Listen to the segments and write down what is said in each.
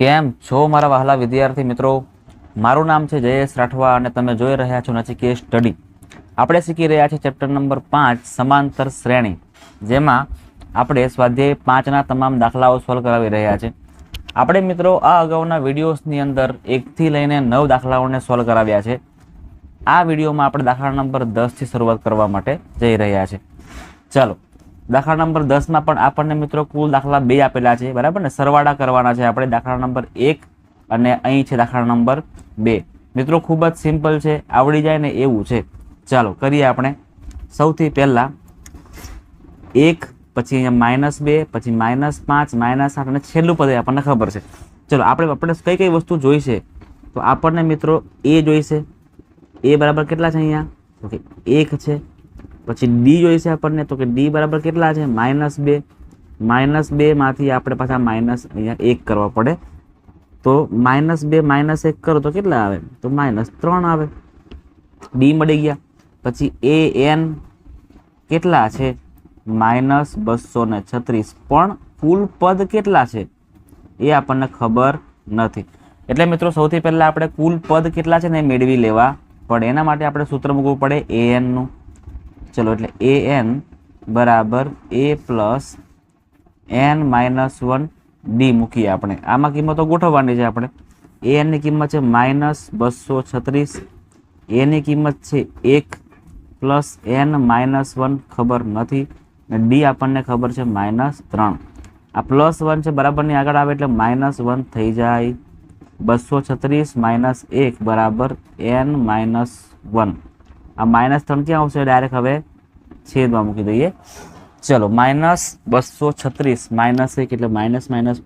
કેમ છો મારા વહાલા વિદ્યાર્થી મિત્રો? મારું નામ છે જયેશ રાઠવા અને તમે જોઈ રહ્યા છો નચિકેત સ્ટડી. આપણે શીખી રહ્યા છીએ ચેપ્ટર નંબર 5 સમાંતર શ્રેણી, જેમાં આપણે સ્વાધ્યાય 5ના તમામ દાખલાઓ સોલ્વ કરાવી રહ્યા છે. આપણે મિત્રો આ અગાઉના વિડીયોઝની અંદર 1 થી લઈને 9 દાખલાઓને સોલ્વ કરાવ્યા છે. આ વિડીયોમાં આપણે દાખલા નંબર 10 થી શરૂઆત કરવા માટે જઈ રહ્યા છે. ચાલો, દાખલા નંબર 10માં પણ આપણને મિત્રો કુલ દાખલા 2 આપેલા છે, બરાબર ને? સરવાળા કરવાના છે આપણે દાખલા નંબર 1 અને અહીં છે દાખલા નંબર 2. મિત્રો ખૂબ જ સિમ્પલ છે, આવડી જાય ને એવું છે. ચાલો કરીએ આપણે. સૌથી પહેલા 1, પછી અહીંયા -2, પછી -5, -8 અને છેલ્લું પદ આપણને ખબર છે. ચલો આપણે કઈ વસ્તુ જોઈશે, તો આપણને મિત્રો એ જોઈશે. એ બરાબર કેટલા છે અહીંયા? તો કે 1 છે. પછી ડી જોઈશે આપણને, તો કે ડી બરાબર કેટલા છે? -2. -2 માંથી આપણે પાછા અહીંયા 1 કરવા પડે, તો -2 -1 કરો તો કેટલા આવે? તો -3 આવે. ડી મળી ગયા. પછી એ એન કેટલા છે? -236. પણ કુલ પદ કેટલા છે એ આપણને ખબર નથી. એટલે મિત્રો સૌથી પહેલા આપણે કુલ પદ કેટલા છે ને એ મેળવી લેવા પડે. એના માટે આપણે સૂત્ર મૂકવું પડે an નું. ચલો, એટલે an બરાબર a પ્લસ n-1 ડી મૂકીએ આપણે. આમાં કિંમતો ગોઠવવાની છે આપણે. an ની કિંમત છે -236, a ની કિંમત છે 1 પ્લસ n-1 ખબર નથી, અને ડી આપણને ખબર છે -3. આ +1 છે બરાબરની આગળ આવે એટલે -1 થઈ જાય. 236 - 1 બરાબર n-1. આ -3 ક્યાં આવશે? ડાયરેક્ટ હવે છેદમાં મૂકી દઈએ. ચલો, -236 -1 એટલે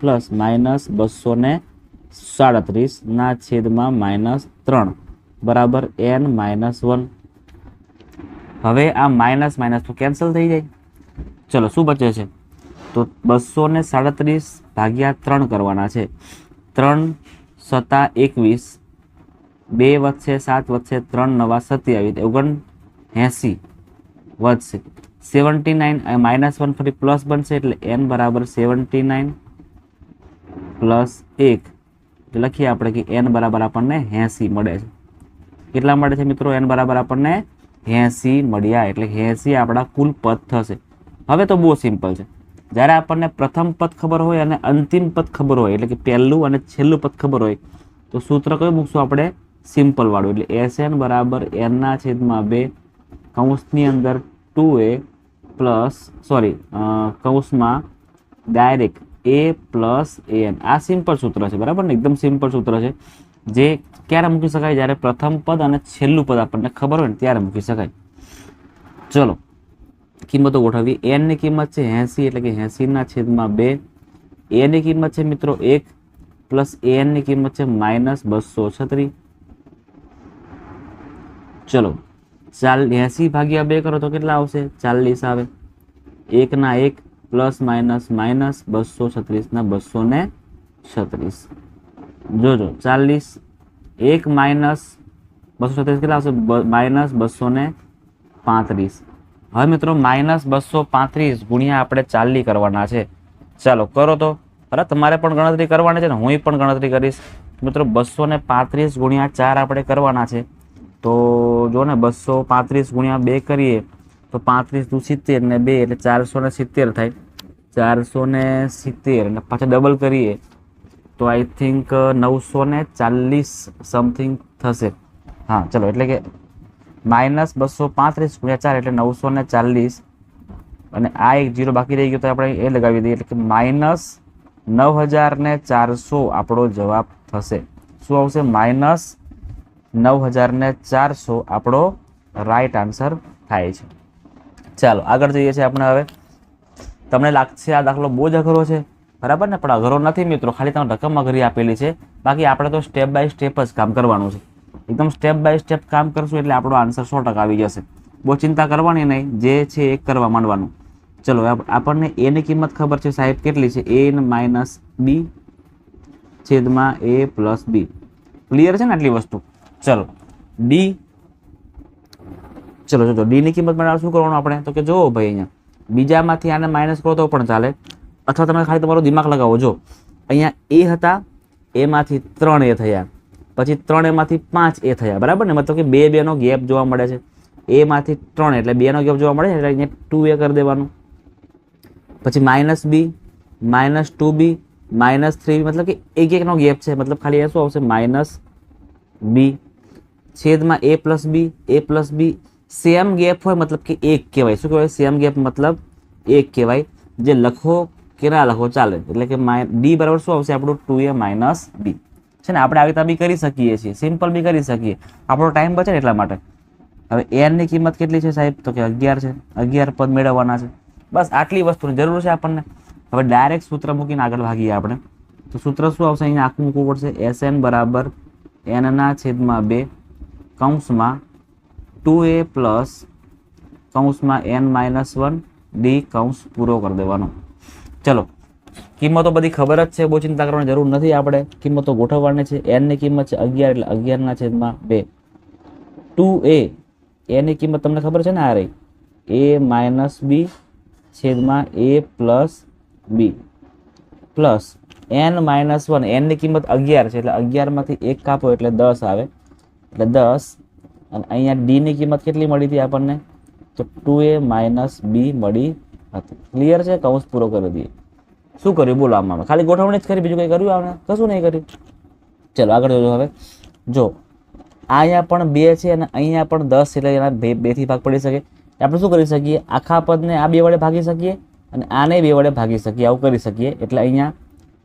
પ્લસ -237 ના છેદમાં -3 બરાબર n-1. હવે આ માઇનસ તો કેન્સલ થઈ જાય. ચલો, શું બચે છે? તો 237 ભાગ્યા 3 કરવાના છે. 3 × 7 = 21, 2 વધશે 7 વધશે 3 × 9 = 27, 79 વધશે 79. -1 ફરી પ્લસ બનશે એટલે n બરાબર 79 પ્લસ 1 લખીએ આપણે કે n બરાબર આપણને 80 મળે છે. કેટલા મળે છે મિત્રો? n બરાબર આપણને 80 મળ્યા. એટલે 80 આપણા કુલ પદ થશે. હવે તો બહુ સિમ્પલ છે. જ્યારે આપણને પ્રથમ પદ ખબર હોય અને અંતિમ પદ ખબર હોય, એટલે કે પહેલું અને છેલ્લું પદ ખબર હોય, તો સૂત્ર કયું મૂકશું આપણે? સિમ્પલ વાળું. એટલે Sn બરાબર n/2 કૌંસની અંદર 2a પ્લસ કૌંસમાં ડાયરેક્ટ a પ્લસ an. આ સિમ્પલ સૂત્ર છે, બરાબર ને? એકદમ સિમ્પલ સૂત્ર છે, જે ક્યારે મૂકી શકાય? જ્યારે પ્રથમ પદ અને છેલ્લું પદ આપણને ખબર હોય ને ત્યારે મૂકી શકાય. ચલો, કિંમતો ગોઠવી. n ની કિંમત છે 80, એટલે કે 80/2. a ની કિંમત છે મિત્રો 1 પ્લસ an ની કિંમત છે -236. ચલો, 80 ભાગ્યા 2 કરો તો કેટલા આવશે? 40 આવે. 1 ના 1 પ્લસ માઇનસ -236 ના 236. જોજો, 40 1 માઇનસ 236 કેટલા આવશે? -235. હવે મિત્રો -235 ગુણ્યા આપણે 40 કરવાના છે. ચાલો કરો તો. અરે તમારે પણ ગણતરી કરવાની છે ને, હું પણ ગણતરી કરીશ. મિત્રો 235 ગુણ્યા 4 આપણે કરવાના છે. તો જો ને, 235 ગુણ્યા 2 કરીએ તો 35 × 70 ને 2 એટલે 470 થાય. 470 અને પાછા ડબલ કરીએ તો આઈ થિંક 940 સમથિંગ થશે. હા ચલો, એટલે કે -235 ગુણ્યા 4 એટલે 940, અને આ એક 0 બાકી રહી ગયો તો આપણે એ લગાવી દઈએ, એટલે કે -9400 આપણો જવાબ થશે. શું આવશે? -9400 આપણો રાઈટ આન્સર થાય છે. ચાલો આગળ જઈએ છીએ આપણે. હવે તમને લાગશે આ દાખલો બહુ જ અઘરો છે, બરાબર ને? પણ અઘરો નથી મિત્રો, ખાલી તમને રકમ અઘરી આપેલી છે. બાકી આપણે તો સ્ટેપ બાય સ્ટેપ જ કામ કરવાનું છે. એકદમ સ્ટેપ બાય સ્ટેપ કામ કરશું એટલે આપણો આન્સર 100% આવી જશે. બહુ ચિંતા કરવાની નહીં, જે છે એ કરવા માંડવાનું. ચલો, આપણને a ની કિંમત ખબર છે સાહેબ, કેટલી છે? a-b છેદમાં a પ્લસ b. ક્લિયર છે ને આટલી વસ્તુ? ચલો, ડી. ચલો જો ડી ની કિંમત બનાવવા શું કરવાનું આપણે? તો કે જો ભાઈ, અહીંયા બીજામાંથી આને માઇનસ કરો તો પણ ચાલે, અથવા તમે ખાલી તમારો દિમાગ લગાવો. જો અહીંયા એ હતા, એમાંથી 3 એ થયા, પછી 3 એમાંથી 5 એ થયા, બરાબર ને? મતલબ કે 2 નો ગેપ જોવા મળે છે. એ માંથી 3 એટલે 2 નો ગેપ જોવા મળે છે, એટલે અહીંયા 2a કરી દેવાનું. પછી -b, -2b, -3b, મતલબ કે એક નો ગેપ છે, મતલબ ખાલી એ શું આવશે -b છેદમાં a plus b same gap હોય મતલબ કે 1 કહેવાય. શું કહેવાય? સેમ ગેપ મતલબ 1 કહેવાય. જે લખો કે ના લખો ચાલે, એટલે કે d બરાબર શું આવશે આપણું 2a - b છે ને. આપણે આવી રીતે બી કરી શકીએ છીએ, સિમ્પલ બી કરી શકીએ, આપણો ટાઈમ બચે ને એટલા માટે. હવે n ની કિંમત કેટલી છે સાહેબ? તો કે 11 છે. 11 પદ મેળવવાના છે. બસ આટલી વસ્તુની જરૂર છે આપણને. હવે ડાયરેક્ટ સૂત્ર મૂકીને આગળ ભાગીએ આપણે. તો સૂત્ર શું આવશે? અહીંયા આખું મૂકવું પડશે. Sn બરાબર n/2 કૌંસમાં 2a પ્લસ કૌંસમાં n - 1 d કૌંસ પૂરો કરી દેવાનો. ચલો, કિંમતો બધી ખબર જ છે, બહુ ચિંતા કરવાની જરૂર નથી. આપણે કિંમતો ગોઠવવાની છે. n ની કિંમત છે 11 એટલે 11/2. 2a ની કિંમત તમને ખબર છે ને, આ રહી a - b છેદમાં a plus b plus n - 1. n ની કિંમત 11 છે એટલે 11 માંથી 1 કાપો એટલે 10 આવે, એટલે 10. અને અહીંયા d ની કિંમત કેટલી મળી હતી આપણને? તો 2a - b મળી હતી. ક્લિયર છે? કૌંસ પૂરો કરી દઈએ. શું કર્યું બોલો આમાં? ખાલી ગોઠવણી જ કરી, બીજું કંઈ કર્યું આપણે? કશું નહીં કર્યું. ચલો આગળ જોજો. હવે જો અહીંયા પણ 2 છે અને અહીંયા પણ 10 એટલે એના 2 થી ભાગ પડી શકે. આપણે શું કરી શકીએ? આખા પદને આ 2 વડે ભાગી શકીએ અને આને 2 વડે ભાગી શકીએ, આવું કરી શકીએ. એટલે અહીંયા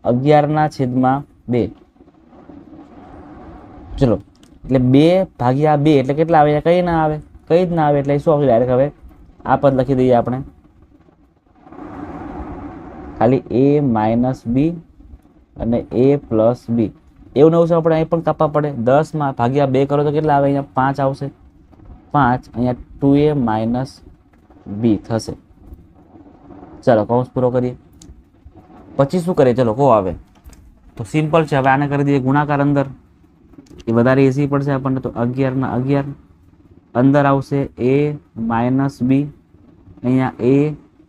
11/2. ચલો, એટલે 2/2 એટલે કેટલા આવે? કઈ ના આવે, કઈ જ ના આવે. એટલે શું આવશે? ડાયરેક્ટ હવે આ પદ લખી દઈએ આપણે, ખાલી a - b અને a પ્લસ b. એવું નવું છે આપણે અહીં પણ કાપવા પડે. 10/2 કરો તો કેટલા આવે? અહીંયા 5 આવશે. 5 અહીંયા 2a - b થશે. ચાલો કૌંસ પૂરો કરીએ. પછી શું કરીએ? ચલો કહો. આવે તો સિમ્પલ છે. હવે આને કરી દઈએ ગુણાકાર અંદર, એ વધારે ઈઝી પડશે આપણને. તો 11/11 અંદર આવશે a - b, અહીંયા a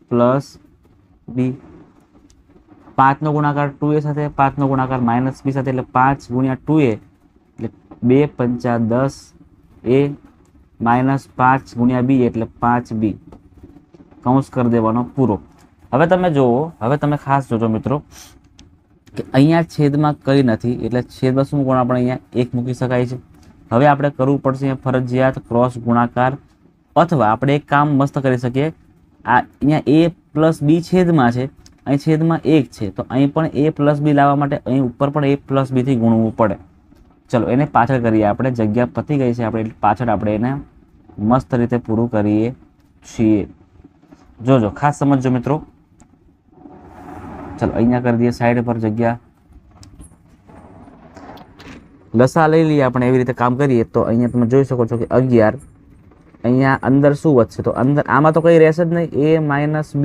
પ્લસ b. 5 નો ગુણાકાર 2a સાથે, 5 નો ગુણાકાર -b સાથે, એટલે 5 × 2a એટલે 2 × 5 = 10a -5 × b એટલે 5b. કૌંસ કરી દેવાનો પૂરો. હવે તમે જુઓ, હવે તમે ખાસ જોજો મિત્રો કે અહીંયા છેદમાં કંઈ નથી, એટલે છેદમાં શું મૂકવાનું? આપણે અહીંયા 1 મૂકી શકાય છે. હવે આપણે કરવું પડશે ફરજિયાત ક્રોસ ગુણાકાર, અથવા આપણે એક કામ મસ્ત કરી શકીએ. આ અહીંયા a પ્લસ b છેદમાં છે, અહીં છેદમાં 1 છે, તો અહીં પણ a પ્લસ b લાવવા માટે અહીં ઉપર પણ a પ્લસ b થી ગુણવું પડે. ચલો એને પાછળ કરીએ આપણે. જગ્યા પતી ગઈ છે આપણે, પાછળ આપણે એને મસ્ત રીતે પૂરું કરીએ છીએ. જોજો, ખાસ સમજજો મિત્રો. ચલો અહીંયા કરી દઈએ સાઈડ પર જગ્યા. લસા લઈ લઈએ આપણે. એવી રીતે કામ કરીએ તો અહીંયા તમે જોઈ શકો છો કે 11. અહીંયા અંદર શું વધશે? તો અંદર આમાં તો કંઈ રહેશે જ નહીં. a - b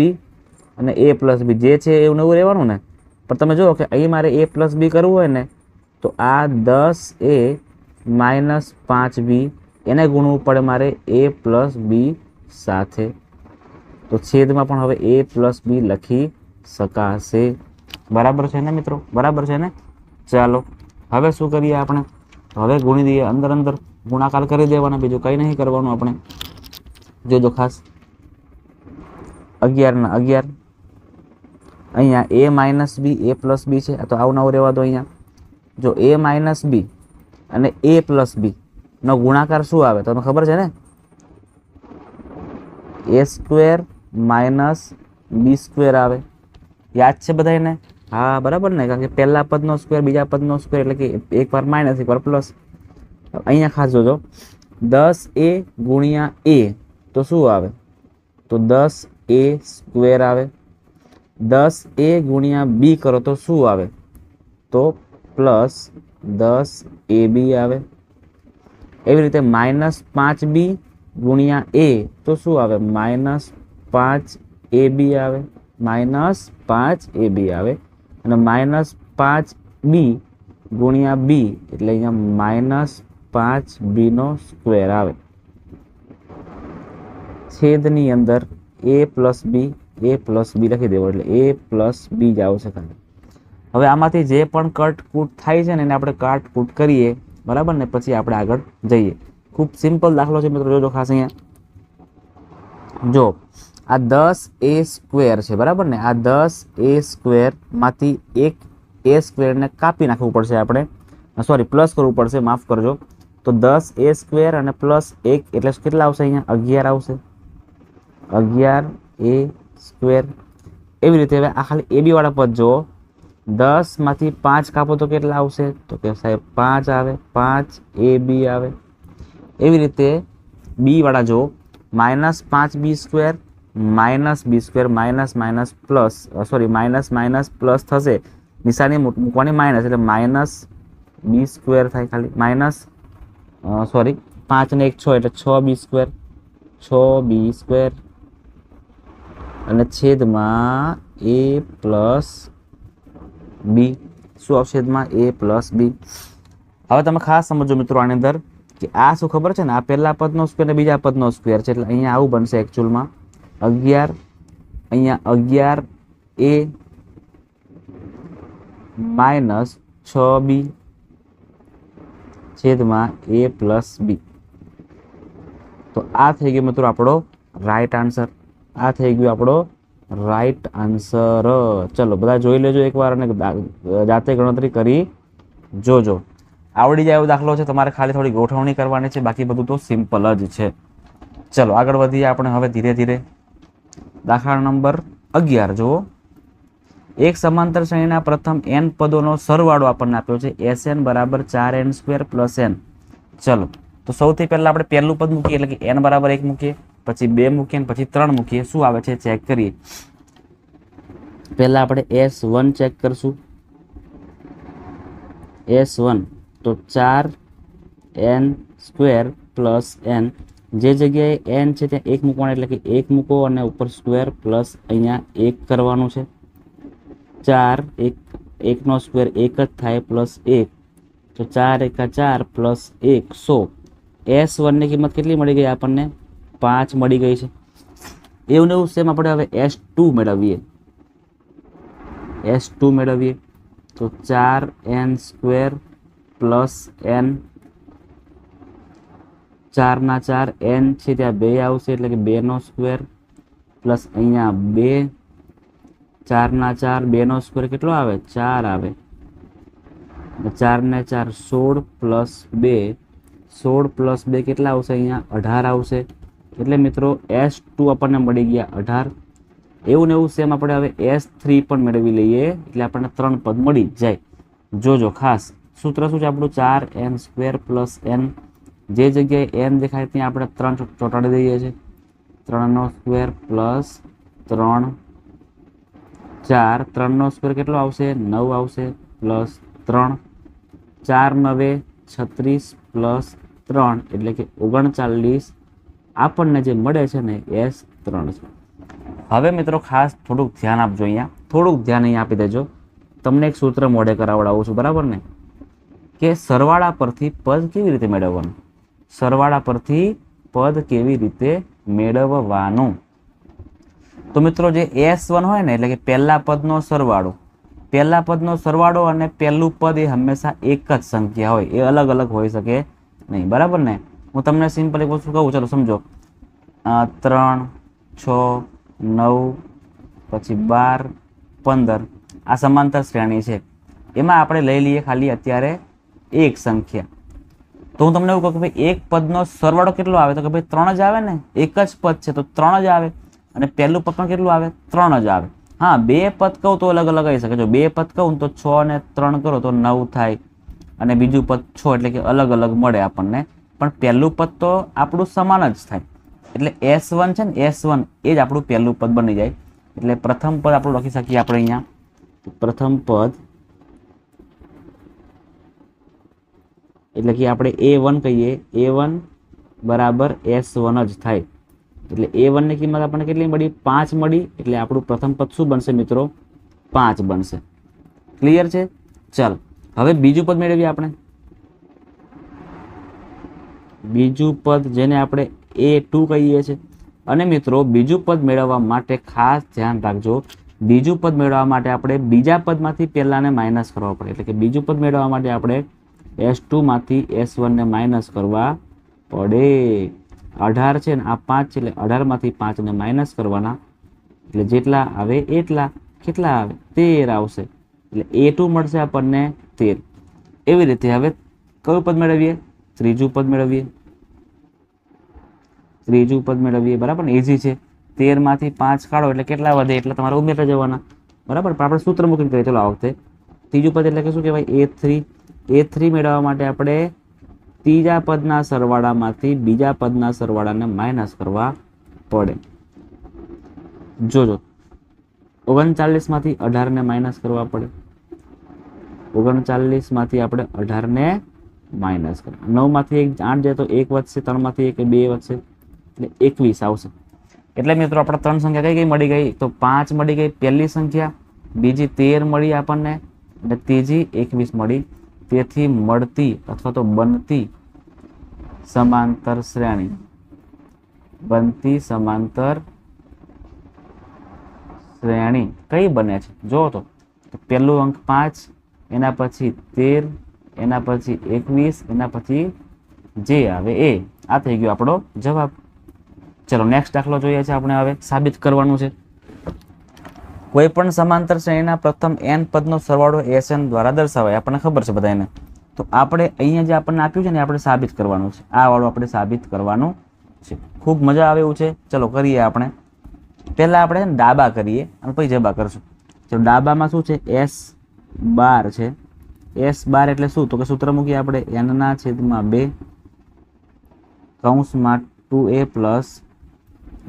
અને a પ્લસ b જે છે એવું નવું રહેવાનું ને. પણ તમે જુઓ કે અહીં મારે a પ્લસ b કરવું હોય ને, તો આ 10a - 5b એને ગુણવું પડે મારે a પ્લસ b સાથે. તો છેદમાં પણ હવે a પ્લસ b લખી શકાશે. બરાબર છે ને મિત્રો? બરાબર છે ને? ચાલો હવે શું કરીએ આપણે? હવે ગુણી દઈએ. અંદર અંદર ગુણાકાર કરી દેવાના, બીજું કંઈ નહીં કરવાનું આપણે. જોજો ખાસ, 11/11 અહીંયા a - b a plus b છે, તો આવું નવું રહેવા દો. અહીંયા જો a - b અને a પ્લસ b નો ગુણાકાર શું આવે? તમને ખબર છે ને? a² - b² આવે. યાદ છે બધાને? હા બરાબર ને? કારણ કે પહેલા પદનો સ્ક્વેર, બીજા પદનો સ્ક્વેર, એટલે કે એક વાર માઇનસ, એક વાર પ્લસ. અહીંયા ખાસ જોજો, 10a × a તો શું આવે? તો 10a² આવે. 10a × b કરો તો શું આવે? તો પ્લસ 10ab આવે. એવી રીતે -5b × a તો શું આવે? -5ab આવે. -5ab આવે. અને -5b × b એટલે અહીંયા -5b² આવે. છેદની અંદર a પ્લસ b લખી દેવો, એટલે a પ્લસ b જ આવશે ખાલી. હવે આમાંથી જે પણ કટ-કૂટ થાય છે ને એને આપણે કાટ-કૂટ કરીએ, બરાબર ને, પછી આપણે આગળ જઈએ. ખૂબ સિમ્પલ દાખલો છે મિત્રો, જોજો ખાસ અહીંયા. જો આ 10a² છે, બરાબર ને. આ 10a² માંથી એક a² ને કાપી નાખવું પડશે આપણે, સોરી પ્લસ કરવું પડશે, માફ કરજો. તો 10a² અને પ્લસ 1 એટલે કેટલા આવશે અહીંયા? 11 આવશે. 11a². એવી રીતે હવે આ ખાલી ab વાળા પદ જુઓ, 10 માંથી 5 કાપો તો કેટલા આવશે? તો કે સાહેબ 5 આવે, 5ab આવે. એવી રીતે બી વાળા જુઓ, -5b² -b² minus minus plus, sorry minus minus plus થશે, નિશાની મૂકવાની માઇનસ, એટલે -b² થાય ખાલી, માઇનસ સોરી 5 ને 1 6 એટલે 6b², 6b² અને છેદમાં a પ્લસ બી. શું આવશે છેદમાં? a પ્લસ બી. હવે તમે ખાસ સમજો મિત્રો આની અંદર કે આ શું ખબર છે ને, આ પહેલા પદનો સ્ક્વેર ને બીજા પદનો સ્ક્વેર છે, એટલે અહીંયા આવું બનશે એકચ્યુઅલમાં 11, અહીંયા 11a માઇનસ 6b છેદમાં a પ્લસ બી. તો આ થઈ ગયો મિત્રો આપણો રાઈટ આન્સર. આ થઈ ગયો આપણો રાઈટ આન્સર. ચલો બધા જોઈ લેજો એકવાર અને જાતે ગણતરી કરી જોજો. આવડી જાય એવો દાખલો છે, તમારે ખાલી થોડી ગોઠવણી કરવાની છે, બાકી બધું તો સિમ્પલ જ છે. ચલો આગળ વધીએ આપણે હવે ધીરે ધીરે. દાખલા નંબર 11 જુઓ. એક સમાંતર શ્રેણીના પ્રથમ n પદોનો સરવાળો આપણને આપ્યો છે, sn બરાબર 4n² + n. ચલો તો સૌથી પહેલા આપણે પહેલું પદ મૂકીએ, એટલે કે n બરાબર 1 મૂકીએ, પછી 2 મૂકીએ, પછી 3 મૂકીએ. શું આવે છે ચેક કરીએ. પહેલા આપણે s1 ચેક કરશું. s1 તો 4n² + n. જે જગ્યાએ n છે ત્યાં 1 મૂકવાનું, એટલે કે 1 મૂકો અને ઉપર સ્ક્વેર પ્લસ અહીંયા 1 કરવાનું છે. 4 1નો સ્ક્વેર 1 જ થાય પ્લસ 1, તો 4 × 4 + 1 100. s1 ની કિંમત કેટલી મળી ગઈ આપણને? 5 મળી ગઈ છે. એવું એવું સેમ આપણે હવે s2 મેળવીએ. s2 મેળવીએ તો 4n² + n. 4 ના 4 n છે ત્યાં 2 આવશે, એટલે કે 2નો સ્ક્વેર પ્લસ અહીંયા 2. 4 ના 4 2નો સ્ક્વેર કેટલો આવે? 4 આવે. 4 ને 4 16 + 2, 16 + 2 કેટલા આવશે? અહીંયા 18 આવશે. એટલે મિત્રો s2 આપણને મળી ગયા 18. એવું ને એવું સેમ આપણે હવે s3 પણ મેળવી લઈએ, એટલે આપણને 3 પદ મળી જાય. જોજો ખાસ સૂત્ર શું છે આપણું? 4n² + n. જે જગ્યાએ n દેખાય ત્યાં આપણે 3 ચોટાડી દઈએ છીએ. 3નો સ્ક્વેર પ્લસ 3 4, 3નો સ્ક્વેર કેટલો આવશે? 9 આવશે પ્લસ 3. 4 9 36 + 3 એટલે કે 39 આપણને જે મળે છે ને s3 છે. હવે મિત્રો ખાસ થોડુંક ધ્યાન આપજો, અહીંયા થોડુંક ધ્યાન અહીંયા આપી દેજો. તમને એક સૂત્ર મોઢે કરાવડાવું છું, બરાબર ને, કે સરવાળા પરથી પદ કેવી રીતે મેળવવાનું. સરવાળા પરથી પદ કેવી રીતે મેળવવાનું. તો મિત્રો જે s1 હોય ને, એટલે કે પહેલા પદનો સરવાળો, પહેલા પદનો સરવાળો અને પહેલું પદ એ હંમેશા એક જ સંખ્યા હોય, એ અલગ અલગ હોઈ શકે નહીં, બરાબર ને. હું તમને સિમ્પલ એક વસ્તુ કહું, ચલો સમજો. 3 6 9 પછી 12 15 આ સમાંતર શ્રેણી છે. એમાં આપણે લઈ લઈએ ખાલી અત્યારે એક સંખ્યા. તો હું તમને એવું કહું કે ભાઈ એક પદનો સરવાળો કેટલો આવે? તો કે ભાઈ 3 જ આવે ને, એક જ પદ છે તો 3 જ આવે. અને પહેલું પદ પણ કેટલું આવે? 3 જ આવે. હા, 2 પદ કહું તો અલગ અલગ આવી શકે. જો 2 પદ કહું તો 6 ને 3 કરો તો 9 થાય, અને બીજું પદ 6, એટલે કે અલગ અલગ મળે આપણને. પણ પહેલું પદ તો આપણું સમાન જ થાય. એટલે s1 છે ને, s1 એ જ આપણું પહેલું પદ બની જાય. એટલે પ્રથમ પદ આપણું લખી શકીએ આપણે અહીંયા. પ્રથમ પદ એટલે કે આપણે a1 કહીએ, a1 બરાબર s1 જ થાય. એટલે a1 ની કિંમત આપણને કેટલી મળી? 5 મળી. એટલે આપણું પ્રથમ પદ શું બનશે મિત્રો? 5 બનશે. ક્લિયર છે? ચાલ હવે બીજું પદ મેળવીએ આપણે. બીજું પદ જેને આપણે a2 કહીએ છીએ. અને મિત્રો બીજું પદ મેળવવા માટે ખાસ ધ્યાન રાખજો બીજું પદ મેળવવા માટે આપણે બીજા પદમાંથી પહેલાને માઇનસ કરવા પડે, એટલે કે બીજું પદ મેળવવા માટે આપણે S2 માંથી S1 ને માઇનસ કરવા પડે. 18 છે ને આ 5 છે એટલે 18 માંથી 5 ને માઇનસ કરવાના, એટલે જેટલા આવે એટલા. કેટલા આવે? 13 આવશે, એટલે A2 મળશે આપણને 13. એવી રીતે હવે કયું પદ મેળવીએ? ત્રીજું પદ મેળવીએ. ત્રીજું પદ મેળવીએ, બરાબર ને? ઇઝી છે. 13 માંથી 5 કાઢો એટલે કેટલા વધે? એટલે તમારે ઉમેરતા જવાના, બરાબર? પણ આપણે સૂત્ર મૂકીને કરીએ. ચલો આ વખતે ત્રીજું પદ એટલે કે શું કહેવાય? A3. A3 મેળવવા માટે આપણે ત્રીજા પદના સરવાળામાંથી બીજા પદના સરવાળાને માઇનસ કરવા પડે. જોજો, 39 માંથી 18 ને માઇનસ કરવા પડે. 39 માંથી આપણે 18 ને માઇનસ કરવા. 9 માંથી 8 જાય તો 1 વધશે, 3 માંથી 1 2 વધશે, એટલે 21 આવશે. એટલે મિત્રો આપણે ત્રણ સંખ્યા કઈ કઈ મળી ગઈ? તો 5 મળી ગઈ પહેલી સંખ્યા, બીજી 13 મળી આપણને, અને ત્રીજી 21 મળી. તેથી મળતી અથવા તો બનતી સમાંતર શ્રેણી, બનતી સમાંતર શ્રેણી કઈ બને છે? જો તો પહેલું અંક 5, એના પછી 13, એના પછી 21, એના પછી જે આવે એ. આ થઈ ગયો આપણો જવાબ. ચલો નેક્સ્ટ દાખલો જોઈએ છે આપણે. હવે સાબિત કરવાનું છે. કોઈ પણ સમાંતર શ્રેણીના પ્રથમ n પદનો સરવાળો Sn દ્વારા દર્શાવાય. આપણને ખબર છે બધાને. તો આપણે અહીંયા જે આપણને આપ્યું છે ને આપણે સાબિત કરવાનું છે. આ વાળું આપણે સાબિત કરવાનું છે. ખૂબ મજા આવે એવું છે. ચલો કરીએ આપણે. પહેલા આપણે ડાબા કરીએ અને પછી જબા કરશું. ચલો ડાબામાં શું છે? S12 છે. S12 એટલે શું? તો કે સૂત્ર મૂકીએ આપણે n/2 કૌંસમાં 2a પ્લસ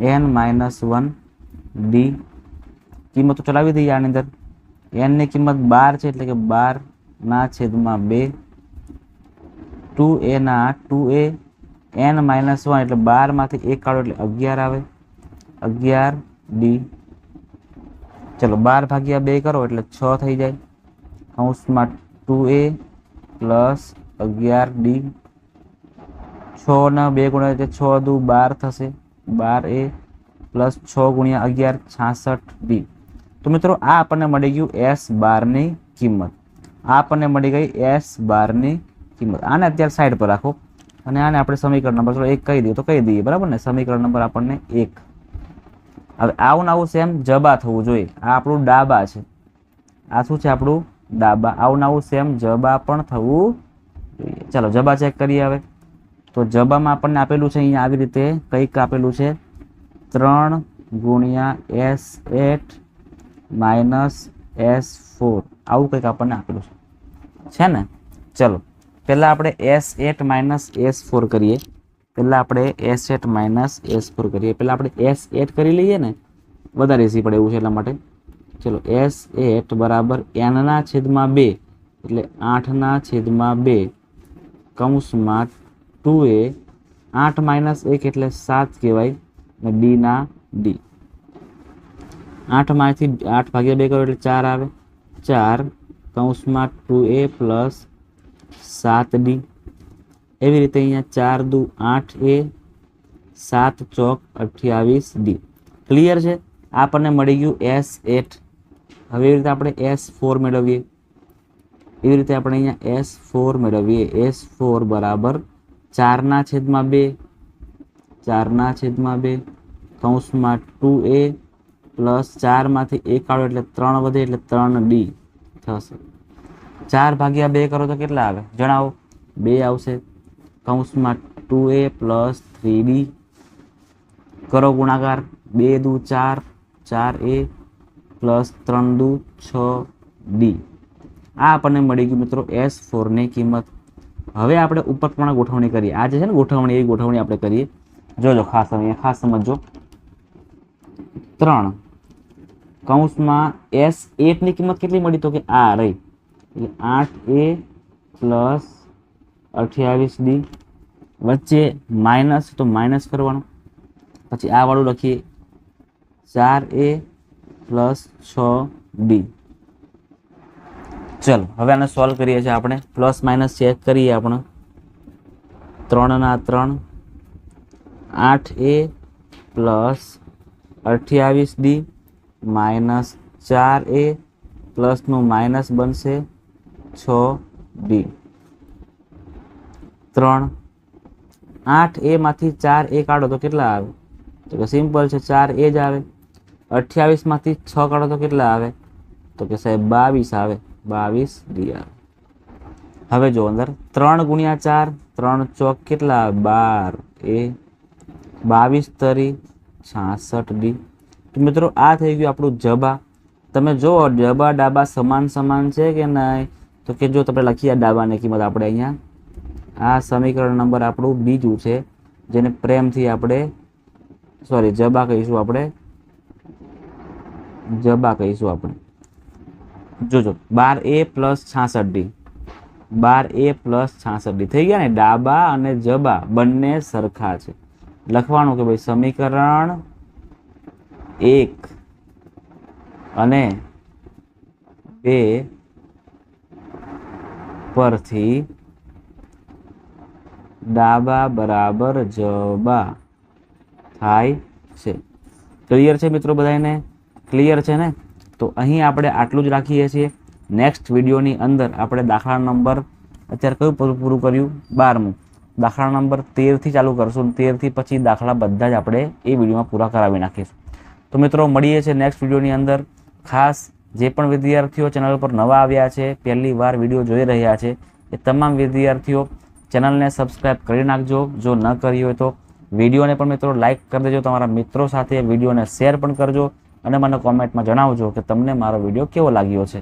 n-1 d. કિંમતો ચલાવી દઈએ આની અંદર. n ની કિંમત 12 છે એટલે કે 12/2, 2a ના 2a, n-1 એટલે 12 માંથી 1 કાઢો એટલે 11 આવે, 11d. ચલો 12 ભાગ્યા 2 કરો એટલે 6 થઈ જાય. કૌંસમાં 2a પ્લસ 11d. 6 ના 2 ગુણ્યા એટલે 6 દુ 12 થશે, 12a પ્લસ 6 ગુણ્યા 11 66d. તો મિત્રો આ આપણને મળી ગયું S12 ની કિંમત. આ આપણને મળી ગઈ S12 ની કિંમત. આને અત્યારે સાઈડ પર રાખો અને આને આપણે સમીકરણ નંબર 1 કહી દઈએ તો કહી દઈએ, બરાબર ને? સમીકરણ નંબર આપણને 1. હવે આવું ને આવું સેમ જબા થવું જોઈએ. આ આપણું ડાબા છે, આ શું છે? આપણું ડાબા. આવું ને આવું સેમ જબા પણ થવું જોઈએ. ચાલો જબા ચેક કરીએ હવે. તો જબામાં આપણને આપેલું છે અહીંયા આવી રીતે કંઈક આપેલું છે 3 ગુણ્યા S8 માઇનસ S4. આવું કંઈક આપણને આપેલું છે ને? ચલો પહેલાં આપણે S8 માઇનસ S4 કરીએ. પહેલાં આપણે S8 માઇનસ S4 કરીએ. પહેલાં આપણે S8 કરી લઈએ ને, વધારે ઈઝી પડે એવું છે એટલા માટે. ચલો S8 બરાબર n/2 એટલે 8/2 કૌંસમાં 2a, 8 માઇનસ 1 એટલે 7 કહેવાય, અને d ના d. 8 માંથી 8 ભાગ્યા 2 કરો એટલે 4 આવે, 4 કૌંસમાં 2a પ્લસ 7d. એવી રીતે અહીંયા 4 દુ 8a, 7 ચોક 28d. ક્લિયર છે? આપણને મળી ગયું S8. હવે એવી રીતે આપણે S4 મેળવીએ. એવી રીતે આપણે અહીંયા S4 મેળવીએ. S4 બરાબર 4/2, 4/2 કૌંસમાં 2a પ્લસ 4 માંથી 1 કાઢો એટલે 3 વધે એટલે 3d થશે. 4 ભાગ્યા 2 કરો તો કેટલા આવે? જણાવો. 2 આવશે. કૌંસમાં 2a પ્લસ 3d. કરો ગુણાકાર. 2 દુ 4, 4a પ્લસ 3 દુ 6d. આ આપણને મળી ગયું મિત્રો S4 ની કિંમત. હવે આપણે ઉપર પ્રમાણે ગોઠવણી કરીએ. આ જે છે ને ગોઠવણી, એવી ગોઠવણી આપણે કરીએ. જોજો ખાસ, અહીંયા ખાસ સમજો. 3 કૌંસમાં S8 ની કિંમત કેટલી મળી? તો કે આ રહી, એટલે 8a પ્લસ 28d. વચ્ચે માઇનસ તો માઇનસ કરવાનું. પછી આ વાળું લખીએ 4a પ્લસ 6d. ચલો હવે આને સોલ્વ કરીએ છીએ આપણે. પ્લસ માઇનસ ચેક કરીએ આપણે. 3/3, 8a plus 28d minus 4a પ્લસનું minus બનશે 6b 3 8a માંથી 4a કાઢો તો કેટલા આવે? તો કે સિમ્પલ છે 4a જ આવે. 28 માંથી 6 કાઢો તો કેટલા આવે? તો કે સાહેબ 22 આવે, 22d આવે. હવે જો અંદર 3 ગુણ્યા 4, 3 ચોક કેટલા? 12a, 22 તરી 66d. તો મિત્રો આ થઈ ગયું આપણું જબા. તમે જો જબા ડાબા સમાન સમાન છે કે નહીં? તો કે જો તમે લખીએ ડાબાની કિંમત આપણે અહીંયા, આ સમીકરણ નંબર આપણું બીજું છે, જેને પ્રેમથી આપણે જબા કહીશું આપણે, જબા કહીશું આપણે. જોજો 12a plus 66d, 12a plus 66d થઈ ગયા ને. ડાબા અને જબા બંને સરખા છે. લખવાનું કે ભાઈ સમીકરણ 1 અને 2 પરથી ડાબા બરાબર જબા થાય છે. ક્લિયર છે મિત્રો? બધાને ક્લિયર છે ને? તો અહીં આપણે આટલું જ રાખીએ છીએ. નેક્સ્ટ વિડીયોની અંદર આપણે દાખલા નંબર અત્યારે કયું પૂરું કર્યું? 12મું. દાખલા નંબર 13થી ચાલુ કરશું. 13થી પછી દાખલા બધા જ આપણે એ વિડીયોમાં પૂરા કરાવી નાખીશું. તો મિત્રો મળીએ છીએ નેક્સ્ટ વિડીયોની અંદર. ખાસ જે પણ વિદ્યાર્થીઓ ચેનલ પર નવા આવ્યા છે, પહેલી વાર વિડીયો જોઈ રહ્યા છે, એ તમામ વિદ્યાર્થીઓ ચેનલને સબસ્ક્રાઈબ કરી નાખજો. જો ન કરી હોય તો વિડીયોને પણ મિત્રો લાઇક કરી દેજો. તમારા મિત્રો સાથે વિડીયોને શેર પણ કરજો અને મને કોમેન્ટમાં જણાવજો કે તમને મારો વિડીયો કેવો લાગ્યો છે.